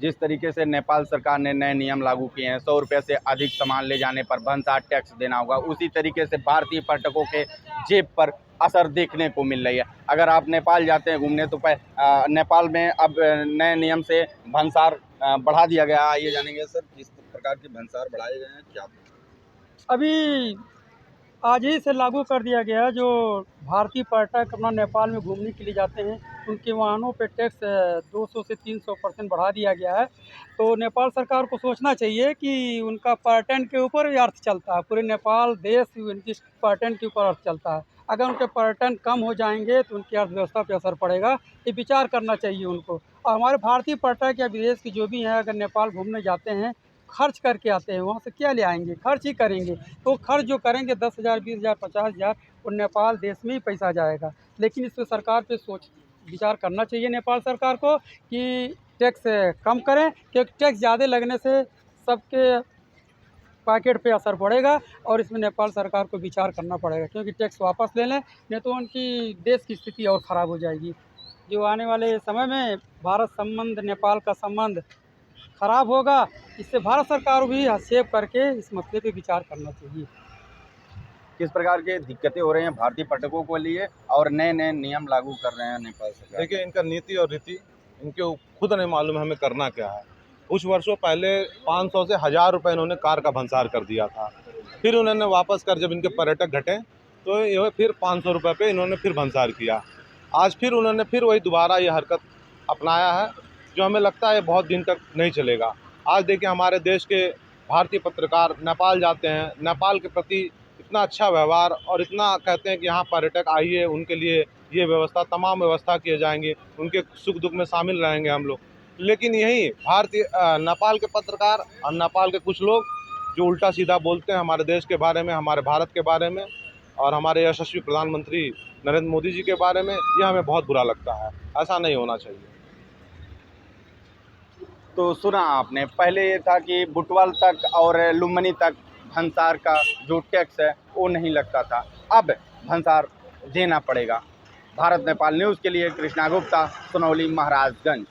जिस तरीके से नेपाल सरकार ने नए नियम लागू किए हैं, 100 रुपये से अधिक सामान ले जाने पर भंसार टैक्स देना होगा, उसी तरीके से भारतीय पर्यटकों के जेब पर असर देखने को मिल रही है। अगर आप नेपाल जाते हैं घूमने तो नेपाल में अब नए नियम से भंसार बढ़ा दिया गया। ये जानेंगे सर किस प्रकार के भंसार बढ़ाए गए हैं क्या? अभी आज ही से लागू कर दिया गया है। जो भारतीय पर्यटक अपना नेपाल में घूमने के लिए जाते हैं उनके वाहनों पे टैक्स 200 से 300% बढ़ा दिया गया है। तो नेपाल सरकार को सोचना चाहिए कि उनका पर्यटन के ऊपर भी अर्थ चलता है, पूरे नेपाल देश उनकी पर्यटन के ऊपर अर्थ चलता है। अगर उनके पर्यटन कम हो जाएंगे तो उनकी अर्थव्यवस्था पर असर पड़ेगा। ये विचार करना चाहिए उनको। और हमारे भारतीय पर्यटक या विदेश के जो भी हैं, अगर नेपाल घूमने जाते हैं, खर्च करके आते हैं, वहाँ से क्या ले आएंगे? खर्च ही करेंगे। तो खर्च जो करेंगे 10,000, 20,000, 50,000, वो नेपाल देश में ही पैसा जाएगा। लेकिन इस पर सरकार पे सोच विचार करना चाहिए नेपाल सरकार को कि टैक्स कम करें, क्योंकि टैक्स ज़्यादा लगने से सबके पॉकेट पे असर पड़ेगा। और इसमें नेपाल सरकार को विचार करना पड़ेगा, क्योंकि टैक्स वापस ले लें, नहीं तो उनकी देश की स्थिति और ख़राब हो जाएगी। जो आने वाले समय में भारत संबंध, नेपाल का संबंध खराब होगा। इससे भारत सरकार भी हस्तक्षेप करके इस मसले पे विचार करना चाहिए। किस प्रकार के दिक्कतें हो रही हैं भारतीय पर्यटकों के लिए और नए नए नियम लागू कर रहे हैं नेपाल सरकार? देखिए, इनका नीति और रीति इनके खुद नहीं मालूम हमें करना क्या है। कुछ वर्षों पहले 500 से 1000 रुपये इन्होंने कार का भंसार कर दिया था। फिर उन्होंने वापस कर, जब इनके पर्यटक घटे तो ये फिर 500 रुपये पे इन्होंने फिर भंसार किया। आज फिर उन्होंने फिर वही दोबारा ये हरकत अपनाया है, जो हमें लगता है बहुत दिन तक नहीं चलेगा। आज देखिए, हमारे देश के भारतीय पत्रकार नेपाल जाते हैं, नेपाल के प्रति इतना अच्छा व्यवहार और इतना कहते हैं कि यहाँ पर्यटक आइए, उनके लिए ये व्यवस्था, तमाम व्यवस्था किए जाएंगे, उनके सुख दुख में शामिल रहेंगे हम लोग। लेकिन यही भारतीय नेपाल के पत्रकार और नेपाल के कुछ लोग जो उल्टा सीधा बोलते हैं हमारे देश के बारे में, हमारे भारत के बारे में और हमारे यशस्वी प्रधानमंत्री नरेंद्र मोदी जी के बारे में, यह हमें बहुत बुरा लगता है। ऐसा नहीं होना चाहिए। तो सुना आपने, पहले ये था कि बुटवल तक और लुम्बिनी तक भंसार का जो टैक्स है वो नहीं लगता था, अब भंसार देना पड़ेगा। भारत नेपाल न्यूज़ के लिए कृष्णा गुप्ता, सुनौली, महाराजगंज।